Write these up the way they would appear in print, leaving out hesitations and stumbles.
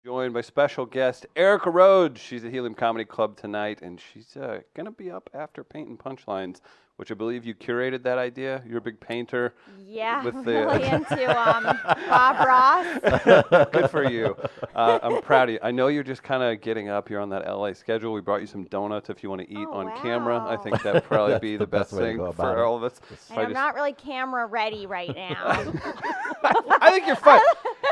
Joined by special guest Erica Rhodes. She's at Helium Comedy Club tonight, and she's going to be up after Painting Punchlines, which I believe you curated that idea. You're a big painter. Yeah, with really into Bob Ross. Good for you. I'm proud of you. I know you're just kind of getting up. You're on that LA schedule. We brought you some donuts if you want to eat on camera. I think that would probably be the best thing for all of us. And I'm not really camera ready right now. I think you're fine.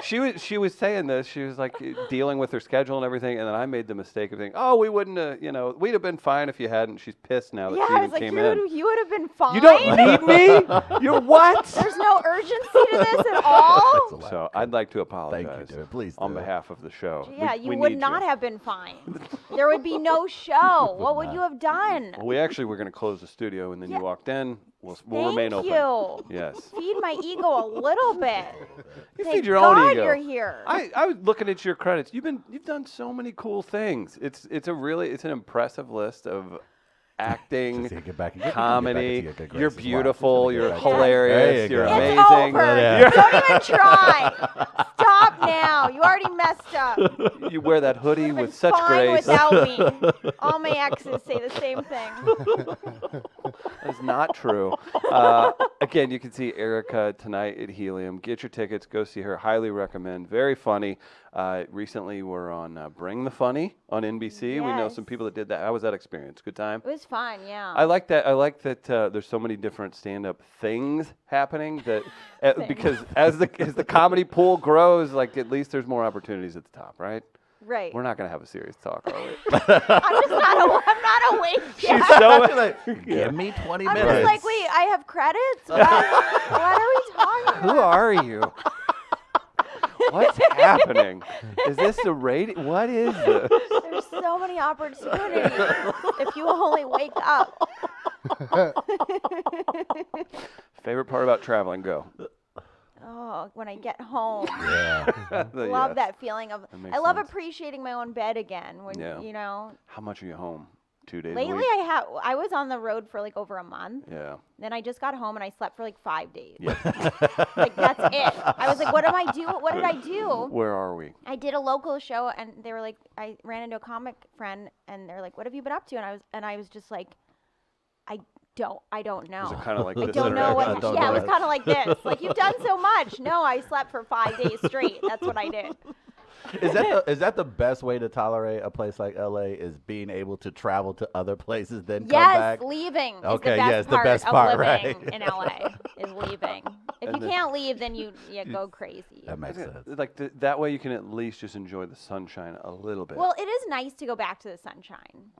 She was saying this. She was like dealing with her schedule and everything, and then I made the mistake of thinking, oh, we wouldn't have, we'd have been fine if you hadn't. She's pissed now that she even came in. Dude, you would have been fine. You don't need me? You're what? There's no urgency to this at all. So I'd like to apologize. Thank you, dude. Please on behalf of the show. Yeah, you would not have been fine. There would be no show. What would you have done? Well, we actually were going to close the studio, and then you walked in. We'll remain open. Thank you. Yes. Feed my ego a little bit. You Thank feed your God own ego. You're here. I was looking at your credits. You've done so many cool things. It's an impressive list of acting, comedy. You're beautiful. You're hilarious. You're amazing. It's over. Don't even try. Stop now. You already messed up. You wear that hoodie with such fine grace. Without me. All my exes say the same thing. That's not true. Again, you can see Erica tonight at Helium. Get your tickets. Go see her. Highly recommend. Very funny. Recently, we're on Bring the Funny on NBC. Yes. We know some people that did that. How was that experience? Good time? It was fun, yeah. I like that. I like that there's so many different stand-up things happening that because as the comedy pool grows, like at least there's more opportunities at the top, right? Right. We're not going to have a serious talk, are we? I'm not awake yet. She's so give me 20 I'm minutes. just like, wait, I have credits? What are we talking about? Who are you? What's happening? Is this the radio? What is this? There's so many opportunities if you only wake up. Favorite part about traveling? Go. Oh, when I get home. Yeah. Love that feeling of, makes I love sense. appreciating my own bed again. When, How much are you home? 2 days Lately, a week? I was on the road for like over a month. Yeah. Then I just got home and I slept for like 5 days. Yeah. Like that's it. I was like, what did I do? Where are we? I did a local show and they were like, I ran into a comic friend and they're like, what have you been up to? And I was just like, I don't know. Was it kind of like I this? don't know what. I don't Yeah, know it was that. kind of like this. Like you've done so much. No, I slept for 5 days straight. That's what I did. Is that the best way to tolerate a place like LA? Is being able to travel to other places then come back? Yes, leaving. Okay, is the best part of right. living in LA is leaving. If you can't leave, then you go crazy. That makes sense. Like that way, you can at least just enjoy the sunshine a little bit. Well, it is nice to go back to the sunshine.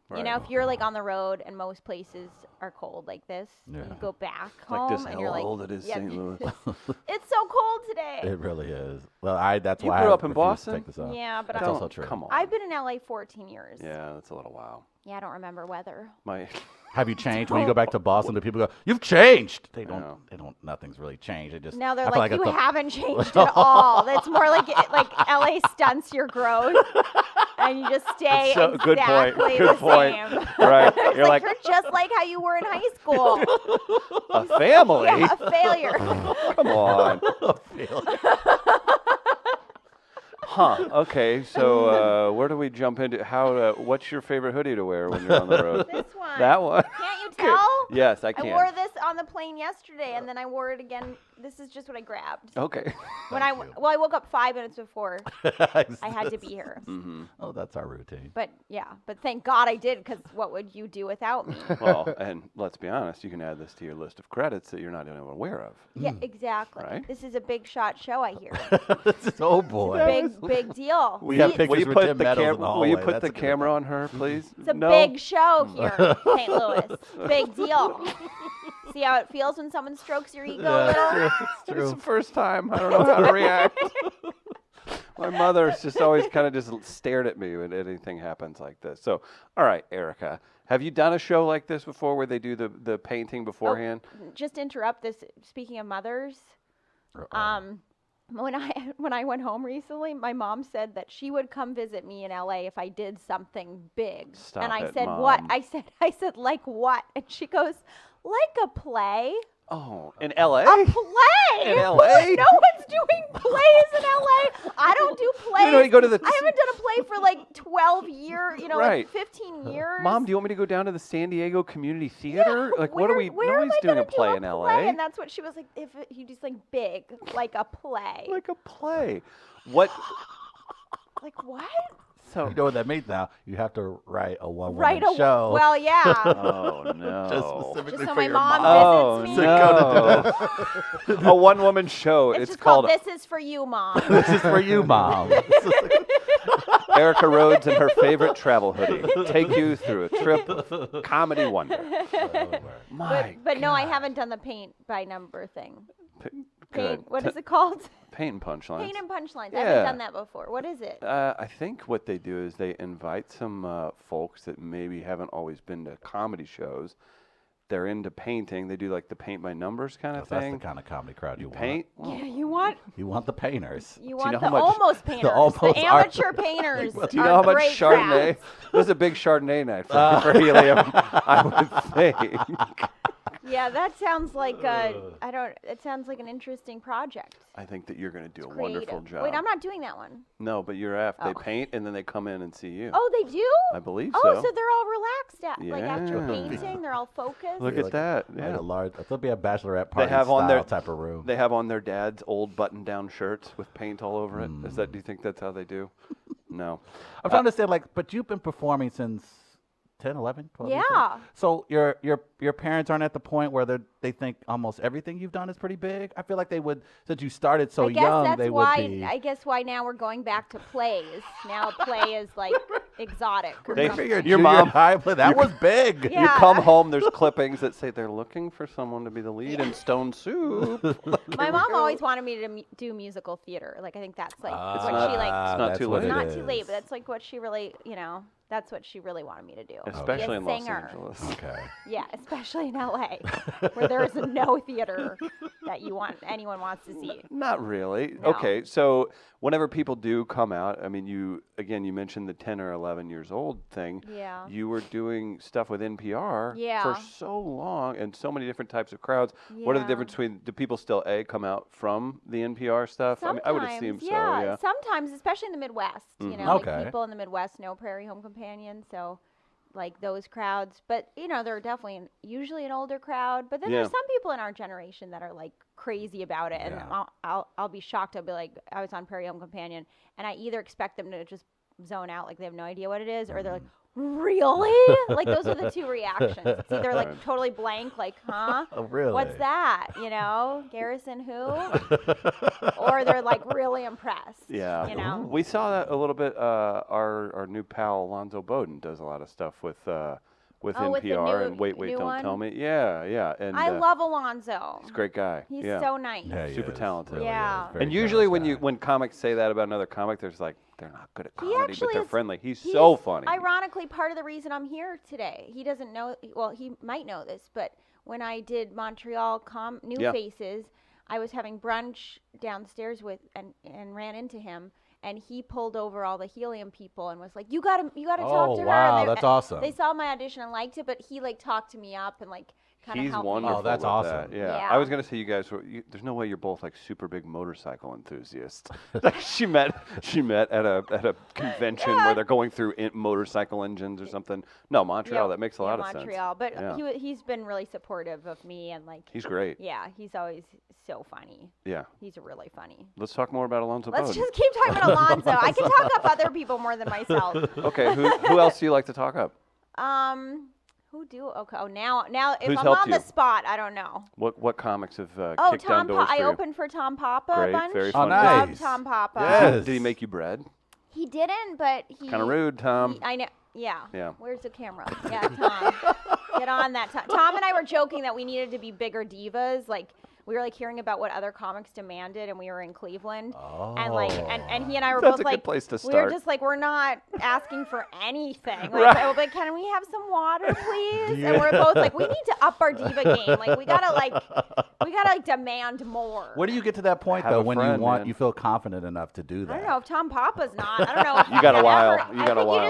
Right. You know, if you're like on the road and most places are cold like this, you go back home like this and you're like, cold it is, St. Louis. It's so cold today. It really is. Well, that's You why grew I up in refuse to Boston? take this off. Yeah, but That's also true. Come on. I've been in LA 14 years. Yeah, that's a little while. Yeah, I don't remember weather. Have you changed when you go back to Boston? Do people go, "You've changed"? They don't. No. They don't. Nothing's really changed. It just. Now they're I feel like, you it's a- haven't changed at all. That's more like LA stunts your growth, and you just stay So, exactly good the point. same. Right. It's You're like you're just like how you were in high school. a family. Yeah, a failure. Come on. Huh. Okay. So where do we jump into? What's your favorite hoodie to wear when you're on the road? This one. That one. Can't you tell? Yes, I can. I wore this on the plane yesterday, and then I wore it again. This is just what I grabbed. Okay. I woke up 5 minutes before I had to be here. Mm-hmm. Oh, that's our routine. But thank God I did, because what would you do without me? Well, and let's be honest, you can add this to your list of credits that you're not even aware of. Yeah, exactly. Right? This is a big shot show, I hear. Oh boy. Big deal. We have Will pictures you with put Tim the Meadows in the Will hallway. you put That's the a good camera one. on her, please? It's a No? big show here in St. Louis. Big deal. See how it feels when someone strokes your ego a little? It's the first time. I don't know how to react. My mother's just always kind of just stared at me when anything happens like this. So, all right, Erica, have you done a show like this before where they do the painting beforehand? Just interrupt this. Speaking of mothers, when I went home recently, my mom said that she would come visit me in LA if I did something big. Stop and I it, said, Mom. "What?" I said, "Like what?" And she goes, "Like a play." Oh, in L.A.? A play? In LA? No one's doing plays in LA. I don't do plays. want me to go to the? I haven't done a play for like 12 years, Right. like 15 years. Mom, do you want me to go down to the San Diego Community Theater? Like, what are we? Where am Nobody's I doing gonna a play do in play? L.A. And that's what she was like. If he just like big, like a play. Like a play. What? Like what? So You know what that means now? You have to write a one-woman Write a show. Well, yeah. Oh no. Just specifically Just so for my your mom Oh visits me. no. A one-woman show. It's It's just called called "This Is for You, Mom." This is for you, Mom. Erica Rhodes and her favorite travel hoodie. Take you through a trip of comedy wonder. My But no, I haven't done the paint by number thing. Good. Paint. What is it called? Paint and punchlines. Paint and punchlines. I Yeah. haven't done that before. What is it? I think what they do is they invite some folks that maybe haven't always been to comedy shows. They're into painting. They do like the paint by numbers kind of That's thing. the kind of comedy crowd you Paint. want. Yeah, you want You want the painters. you know want how the much- almost painters, almost the are- amateur painters. Do you know how much great Chardonnay? crowds. This is a big Chardonnay night for Helium, I would think. Yeah, that sounds like I don't. It sounds like an interesting project. I think that you're going to do a Creative. wonderful job. Wait, I'm not doing that one. No, but you're after. They Oh. paint and then they come in and see you. Oh, they do? I believe Oh, so. so they're all relaxed like after Yeah. painting, they're all focused. Look Like- at that. Like Yeah. a large, it'll be a bachelorette party have on style their- type of room. They have on their dad's old button-down shirts with paint all over it. Is that? Do you think that's how they do? No. I'm trying to say, like, but you've been performing since 10, 11, 12 years old? Yeah. So your parents aren't at the point where they think almost everything you've done is pretty big? I feel like they would, since you started so I guess young, that's they why. would be. I guess why now we're going back to plays. Now play is like exotic. Or They something. Your Junior mom- high play, that was big. Yeah. You come home, there's clippings that say they're looking for someone to be the lead in Stone Soup. My mom always wanted me to do musical theater. Like I think that's like what she like. It's not too late. Not too late, but that's like what she really, that's what she really wanted me to do. Especially in Be a Los singer. Angeles. Okay. Yeah, especially in LA, where there is no theater that anyone wants to see. Not really. No. Okay, so whenever people do come out, I mean, you mentioned the 10 or 11 years old thing. Yeah. You were doing stuff with NPR Yeah. for so long and so many different types of crowds. What are the Yeah. difference between, do people still come out from the NPR stuff? Sometimes, I would assume so, yeah. yeah. Sometimes, especially in the Midwest, Okay. like people in the Midwest know Prairie Home Companion, so like those crowds. But they're definitely usually an older crowd. But then Yeah. there's some people in our generation that are like crazy about it, and Yeah. I'll be shocked. I'll be like, I was on Prairie Home Companion, and I either expect them to just zone out like they have no idea what it is, or they're like, really? Like those are the two reactions. It's either like totally blank, like, huh? Oh, really? What's that? Garrison who? Or they're like really impressed. Yeah. We saw that a little bit. Our new pal Alonzo Bodden does a lot of stuff with Oh, with the NPR new- and Wait, new Don't one? Tell Me. Yeah, yeah. And I love Alonzo. he's a great guy. He's yeah. so nice. Yeah, he Super is. talented. Really Yeah. is. Very And usually generous guy. when comics say that about another comic, there's like they're not good at He comedy, but actually they're is- friendly. He's so funny. Ironically, part of the reason I'm here today, he doesn't know. Well, he might know this, but when I did Montreal New Yeah. Faces, I was having brunch downstairs and ran into him, and he pulled over all the Helium people and was like, "You gotta talk to her." wow, And that's awesome. They saw my audition and liked it, but he like talked to me up and like kind of He's helped wonderful. me. Oh, that's with awesome. that. Yeah. Yeah. I was gonna say you guys were. There's no way you're both like super big motorcycle enthusiasts. Like she met at a convention where they're going through motorcycle engines or something. No, Montreal. That makes a lot of sense. Montreal, but Yeah. he's been really supportive of me and like. He's great. Yeah, he's always so funny. Yeah. He's really funny. Let's talk more about Alonzo Let's Bodden. just keep talking about Alonzo. I can talk up other people more than myself. Okay. Who else do you like to talk up? Who do? Okay. Oh, now if Who's I'm helped on the you? spot, I don't know. What comics have Oh, kicked down Tom. doors for I you? opened for Tom Papa Great, a bunch. very Oh, funny. nice. Love Tom Papa. Yes. Did he make you bread? He didn't, but he. Kind of rude, Tom. I know. Yeah. Yeah. Where's the camera? Yeah, Tom. Get on that, Tom. Tom and I were joking that we needed to be bigger divas. Like, we were like hearing about what other comics demanded, and we were in Cleveland. And like, and he and I were That's both a good like, place to we were start. just like, we're not asking for anything. Like, Right. I was like, can we have some water, please? And we're both like, we need to up our diva game. Like, we gotta demand more. Where do you get to that point Have though a when friend, you man. you feel confident enough to do that? I don't know if Tom Papa's not. I don't know. If You got a ever- while. You I got a think while.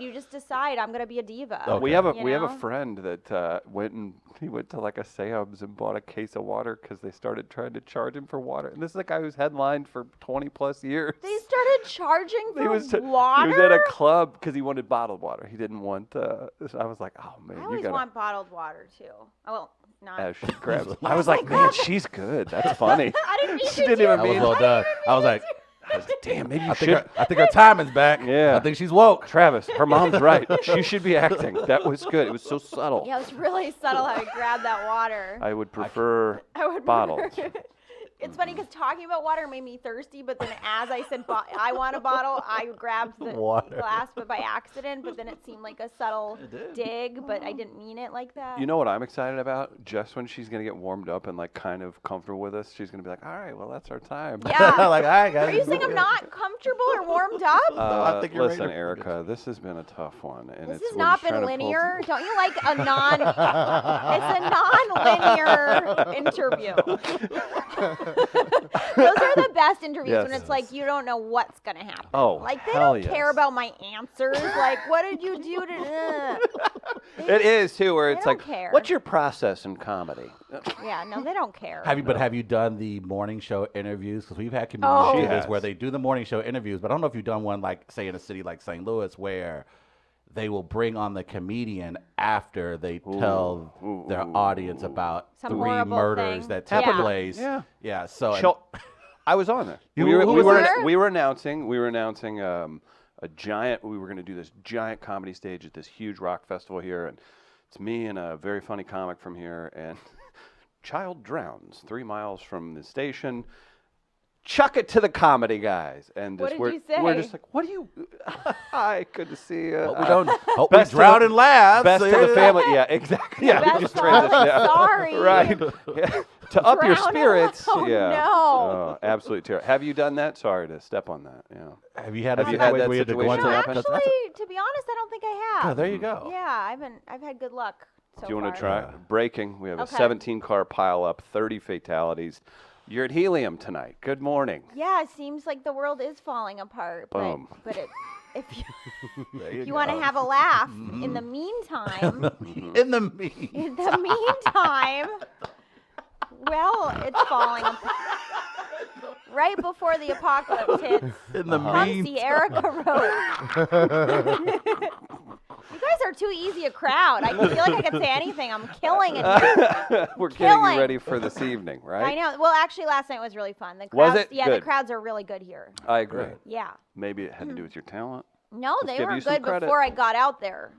You just decide. I'm gonna be a diva. Okay. We have a You we have a know? friend that went to like a seance and bought a case of water water because they started trying to charge him for water. And this is a guy who's headlined for 20 plus years. They started charging for water? He was at a club because he wanted bottled water. He didn't want, so I was like, oh man, I always want bottled water too. Oh, well, not. As she grabs I was like, man, she's good. That's funny. I didn't mean She to didn't do even That mean was well done. I was like, damn, maybe you I should. think her timing's back. Yeah. I think she's woke. Travis, her mom's right. She should be acting. That was good. It was so subtle. Yeah, it was really subtle how he grabbed that water. I would prefer I would bottled. It's funny because talking about water made me thirsty, but then as I said, I want a bottle, I grabbed the Water. glass, but by accident. But then it seemed like a subtle dig, but I didn't mean it like that. You know what I'm excited about? Just when she's going to get warmed up and like kind of comfortable with us, she's going to be like, all right, well, that's our time. Yeah. Like, all right, guys. Are you saying I'm not comfortable or warmed up? I think you're Listen, right. Erica, this has been a tough one. And This it's, has we're not just been trying to pull linear. Don't you like a it's a non-linear interview. Those are the best interviews when Yes. it's like you don't know what's going to happen. Oh, like they hell don't yes. care about my answers. Like, what did you do to It is, too, where They it's don't like, care. what's your process in comedy? Yeah, no, they don't care. Have you done the morning show interviews? Because we've had Oh. community She shows has. where they do the morning show interviews, but I don't know if you've done one like, say, in a city like St. Louis, where they will bring on the comedian after they tell their audience about Some 3 horrible murders thing. that took Yeah. place. Yeah. Yeah. So I was on there. You- we who was were there? we were announcing a giant. We were going to do this giant comedy stage at this huge rock festival here, and it's me and a very funny comic from here, and child drowns 3 miles from the station. Chuck it to the comedy guys, and What just, did you we're say? just like, what do you? Hi, good to see you. hope we don't hope best we drown to- in laughs. Best to the family. Yeah, exactly. Yeah, Best we just of. transitioned. Yeah. Sorry. Right. Yeah. To up your Drown in spirits. laughs. Oh, yeah. no. Oh, absolutely terrible. Have you done that? Sorry to step on that. Yeah. Have you had Have a you had situation that where you had to go situation into No, happen? that? actually, to be honest, I don't think I have. Oh, there you go. Yeah, I've had good luck so Do you want to far. try? Breaking. We have Okay. a 17-car pileup, 30 fatalities. You're at Helium tonight. Good morning. Yeah, it seems like the world is falling apart. Boom. But if There you want to have a laugh, in the meantime, in the mean. in the meantime, well, it's falling apart. Right before the apocalypse hits, In the come mean. see Erica Rhodes. You guys are too easy a crowd. I feel like I could say anything. I'm killing it here. We're getting Killing. you ready for this evening, right? I know. Well, actually, last night was really fun. The Was crowds, it? Yeah, the Good. crowds are really good here. I agree. Good. Yeah. Maybe it had to do with your talent. No, Let's they give were you some good credit. before I got out there.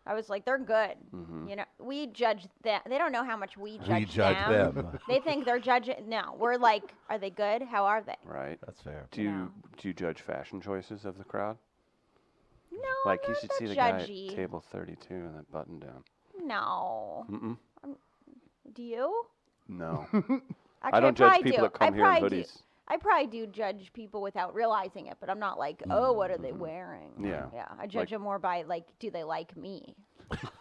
I was like, they're good. Mm-hmm. You know, we judge them. They don't know how much we judge, We judge them. They think they're judging. No, we're like, are they good? How are they? Right. That's fair. Do you judge fashion choices of the crowd? No, Like I'm you not should that see the guy judgy. at table 32 and that button down. No. Mm-mm. Do you? No. Actually, I don't judge probably people do. that come here in probably do. hoodies. I probably do judge people without realizing it, but I'm not like, oh, what are they wearing? Yeah. Yeah. I judge them more by like, do they like me?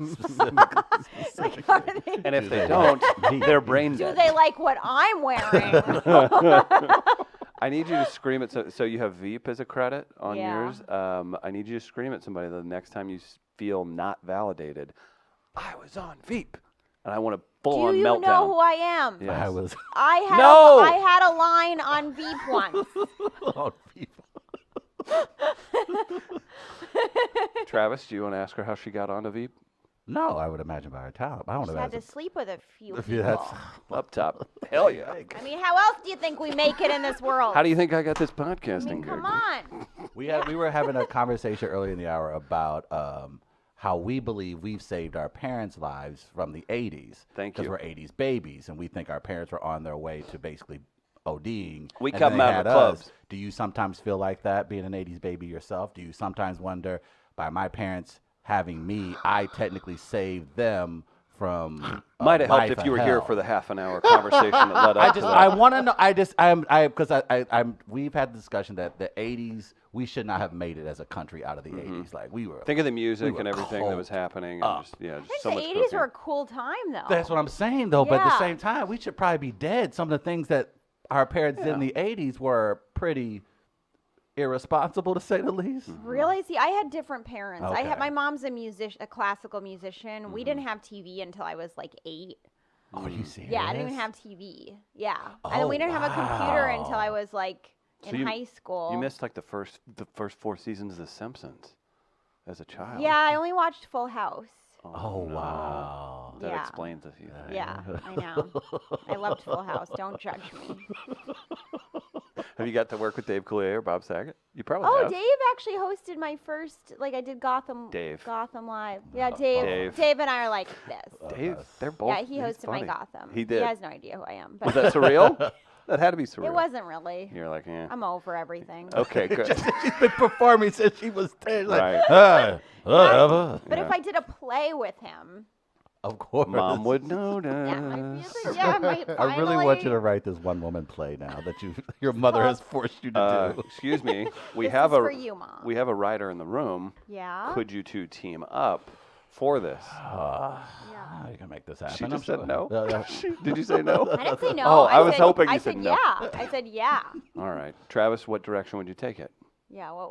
Specifically. Like, are they, And if Do they they don't, like me? they're brain do dead. they like what I'm wearing? I need you to scream at so you have Veep as a credit on Yeah. yours. I need you to scream at somebody the next time you feel not validated. I was on Veep, and I want a full-on Do you meltdown. know who I am? Yes. I was I had No! I had a line on Veep once. on people. Travis, do you want to ask her how she got onto Veep? No, I would imagine by her talent. I don't Just had to imagine. sleep with a few Yeah, people. that's- Up top. Hell yeah. I mean, how else do you think we make it in this world? How do you think I got this I podcasting mean, gig? come on. We were having a conversation early in the hour about how we believe we've saved our parents' lives from the 80s. Thank Because you. we're 80s babies, and we think our parents were on their way to basically ODing. We and cut then 'em they out of had the clubs. us. Do you sometimes feel like that, being an 80s baby yourself? Do you sometimes wonder, by my parents having me, I technically saved them from Might have helped life if of you were here hell? for the half-an-hour conversation that led up to that. I want to know. Because we've had the discussion that the 80s, we should not have made it as a country out of the 80s. Like we were. Think of the music were and everything that was coked happening. up. And just, yeah, just I so think much the 80s cocaine. were a cool time, though. That's what I'm saying, though. But at the Yeah. same time, we should probably be dead. Some of the things that our parents did in the 80s were pretty irresponsible, to say the least. Really? See, I had different parents. I Okay. had my mom's a classical musician. We didn't have TV until I was like 8. Oh, are you serious? Yeah, I didn't even have TV. Yeah. And then we didn't have a computer until I was like in high school. You missed like the first 4 seasons of The Simpsons as a child. Yeah, I only watched Full House. Oh, no. wow. That Yeah. explains a few things. Yeah, I know. I loved Full House. Don't judge me. Have you got to work with Dave Coulier or Bob Saget? You probably Oh, have. Dave actually hosted my first, like I did Gotham Live. Yeah, Dave. Dave and I are like this. Dave, they're both. Yeah, he he's hosted my funny. Gotham. He did. He has no idea who I am. Was But that surreal? That had to be surreal. it wasn't really. You're like, yeah. I'm over everything. Okay, good. She's been performing since she was 10. Like, Right. whatever. But if Yeah. I did a play with him, Of course. Mom would notice. yeah, I might I really want you finally- to write this one-woman play now that your mother has forced you to do. Excuse me. We This have is a for you, Mom. we have a writer in the room. Yeah. Could you two team up for this? You can make this happen. She I'm just said sure. no. Yeah. Did you say no? I didn't say no. Oh, I was said, hoping you I said said no. yeah. I said yeah. All right, Travis. What direction would you take it? Yeah. What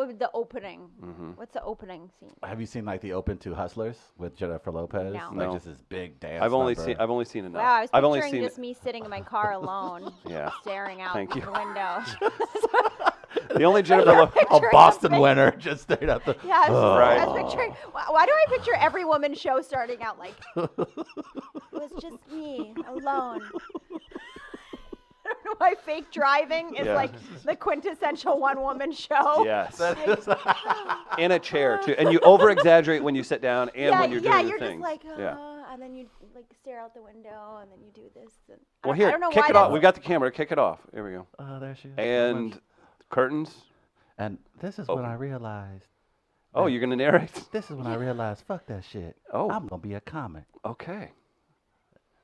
would the opening? Mm-hmm. What's the opening scene? Have you seen like the Open to Hustlers with Jennifer Lopez? No. Like No. just this big dance. I've only number. seen enough. Wow, I was I've only picturing seen just me sitting in my car alone, Yeah. staring out Thank you. the window. the only Jennifer Lopez. a picturing Boston something. winner just stayed at the. Yeah, Right. I was picturing. Why do I picture every woman's show starting out like it was just me alone? I don't know why fake driving is Yeah. like the quintessential one-woman show. Yes. Like, In a chair too, and you over exaggerate when you sit down and yeah, when you're yeah, doing you're the things. just like, yeah. and then you like stare out the window, and then you do this. And Well, I here, don't know kick why it off. that's- We've got the camera. Kick it off. Here we go. Oh, there she is. And curtains. And this is Oh. when I realized. Oh, you're gonna narrate. This is when I realized, fuck that shit. Oh. I'm gonna be a comic. Okay.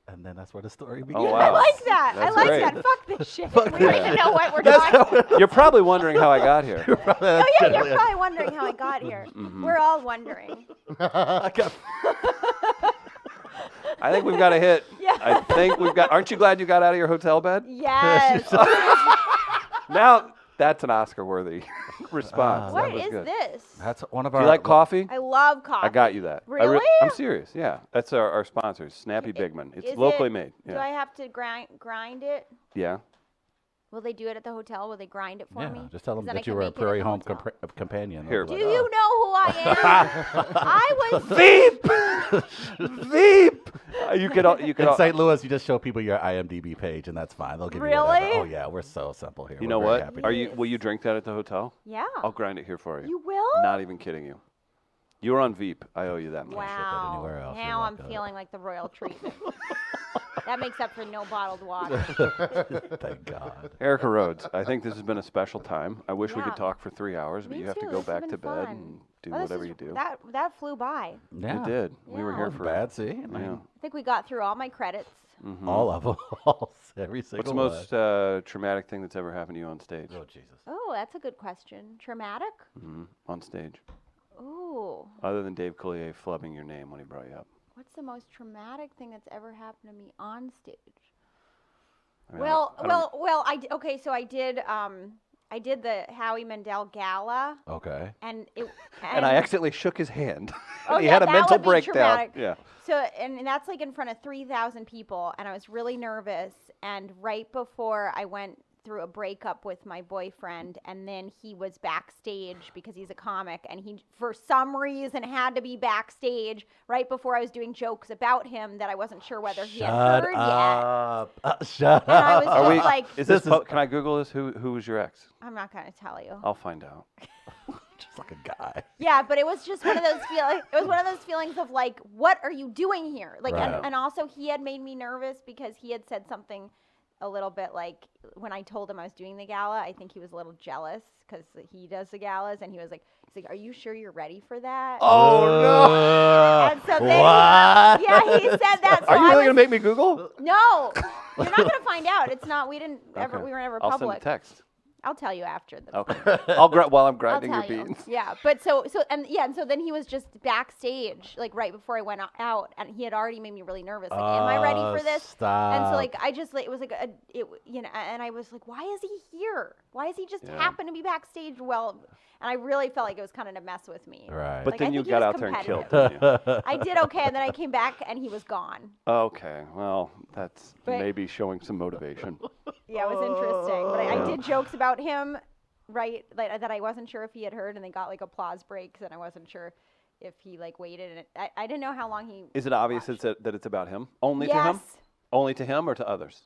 And then that's where the story begins. Oh, I wow. like that. That's I like great. that. Fuck this shit. We don't even know what we're talking about. You're probably wondering how I got here. Oh, yeah, you're probably wondering how I got here. Mm-hmm. We're all wondering. I think we've got a hit. Yeah. I think we've got. Aren't you glad you got out of your hotel bed? Yes. Now that's an Oscar-worthy response. What That was is good. this? That's one of Do our. you like coffee? I love coffee. I got you that. Really? I'm serious. Yeah, that's our sponsors, Snappy Bigman. It's Is locally it- made. Do Yeah. I have to grind it? Yeah. Will they do it at the hotel? Will they grind it for Yeah, me? just tell them 'Cause then I that you can were a make it at Prairie the Home hotel. companion. Here. Do Like, you know who I am? I was. Veep. Veep. You could. You could. In St. Louis, you just show people your IMDb page, and that's fine. They'll give you Really? whatever. Oh yeah, we're so simple here. You We're know very what? happy. Are you? Will you drink that at the hotel? Yeah. I'll grind it here for you. You will? Not even kidding you. You were on Veep. I owe you that much. Wow. anywhere else. You're Now I'm welcome. feeling like the royal treatment. That makes up for no bottled water. Thank God. Erica Rhodes, I think this has been a special time. I wish we Yeah. could talk for 3 hours, but Me you have too. to go This has back to been bed fun. and do Well, this whatever is- you do. That flew by. Yeah. It did. We were Yeah. here Not for bad. See, I Yeah. mean, I think we got through all my credits. Mhm. all of them, every single What's the one. most traumatic thing that's ever happened to you on stage? Oh Jesus. Oh, that's a good question. Traumatic? On stage, Ooh. other than Dave Coulier flubbing your name when he brought you up. What's the most traumatic thing that's ever happened to me on stage? I mean, I don't- Okay, so I did the Howie Mandel Gala, Okay. and it. And I accidentally shook his hand. Oh, he yeah, had a that mental would be breakdown. traumatic. Yeah. So, and that's like in front of 3,000 people, and I was really nervous. And right before I went through a breakup with my boyfriend, and then he was backstage because he's a comic, and he, for some reason, had to be backstage right before I was doing jokes about him that I wasn't sure whether he had heard yet. Shut And I up. was Are just we? like, Is this? This is- Can I Google this? Who was your ex? I'm not gonna tell you. I'll find out. Just like a guy. Yeah, but it was just one of those feelings. It was one of those feelings of like, what are you doing here? Like, Right. and also he had made me nervous because he had said something a little bit like when I told him I was doing the gala. I think he was a little jealous because he does the galas, and he's like, "Are you sure you're ready for that?" Oh no! And so then, What? yeah, he said that. So Are you I really was, gonna make me Google? No, you're not gonna find out. It's not. We didn't ever. Okay. We were never I'll send public. a text. I'll tell you after the. Okay. While I'm I'll grinding your tell you. beans. Yeah, but so and so then he was just backstage, like right before I went out, and he had already made me really nervous. Like, am I ready for this? Stop. And so like I just like it was like and I was like, why is he here? Why is he just happen to be backstage? Well, and I really felt like it was kind of to mess with me. Right. But Like, then I you think he got was out there and killed competitive. him. I did okay, and then I came back and he was gone. Okay, well, that's But- maybe showing some motivation. Yeah, it was interesting. But I did jokes about him, right? Like, that I wasn't sure if he had heard, and they got like applause breaks, and I wasn't sure if he like waited. And I didn't know how long he. Is it obvious watched. that it's about him? Only Yes. to him? Only to him or to others?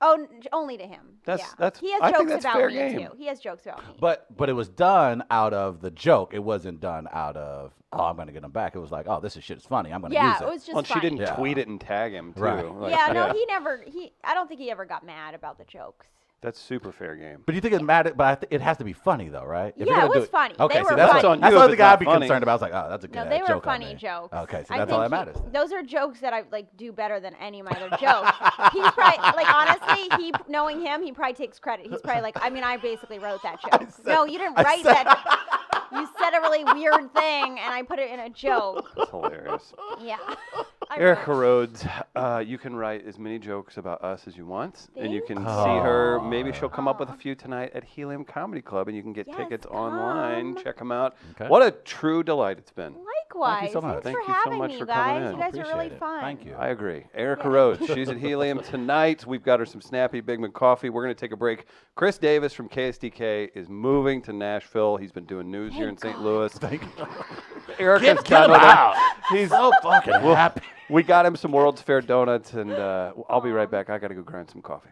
Oh, only to him. That's- yeah. that's- He has I think jokes that's about fair me game. too. He has jokes about me. But it was done out of the joke. It wasn't done out of, oh, I'm going to get him back. It was like, oh, this shit is funny. I'm going to yeah, use it. it was just Well, she funny. didn't Yeah. tweet it and tag him, too. Right. Like, Yeah, no, he never. I don't think he ever got mad about the jokes. That's super fair game. But you think it mattered? But it has to be funny, though, right? If you're Yeah, gonna it do was funny. Okay, They see, were that's funny. what, on that's you what if the it's guy not I'd be funny. concerned about. I was like, oh, that's a good No, they were joke on funny me. jokes. Okay, so I that's all that think matters. Then. Those are jokes that I like do better than any of my other jokes. He's probably like honestly, knowing him, he probably takes credit. He's probably like, I mean, I basically wrote that joke. No, you didn't write that. You said a really weird thing, and I put it in a joke. That's hilarious. Yeah. Erica Rhodes, you can write as many jokes about us as you want, and you can Thank see her. you. Maybe she'll come up with a few tonight at Helium Comedy Club, and you can get Yes, tickets online. come. Check them out. Okay. What a true delight it's been. Likewise. so much. Thanks Thank for you so having much me, for coming guys. in. You guys are really Appreciate it. fun. Thank you. I agree. Erica Yeah. Rhodes, she's at Helium tonight. We've got her some snappy Big Mac coffee. We're going to take a break. Chris Davis from KSDK is moving to Nashville. He's been doing news here in Thank St. God. Louis. Thank you. Erica's Get him done with it. out. He's So fucking happy. We got him some World's Fair donuts, and I'll be right back. I got to go grind some coffee.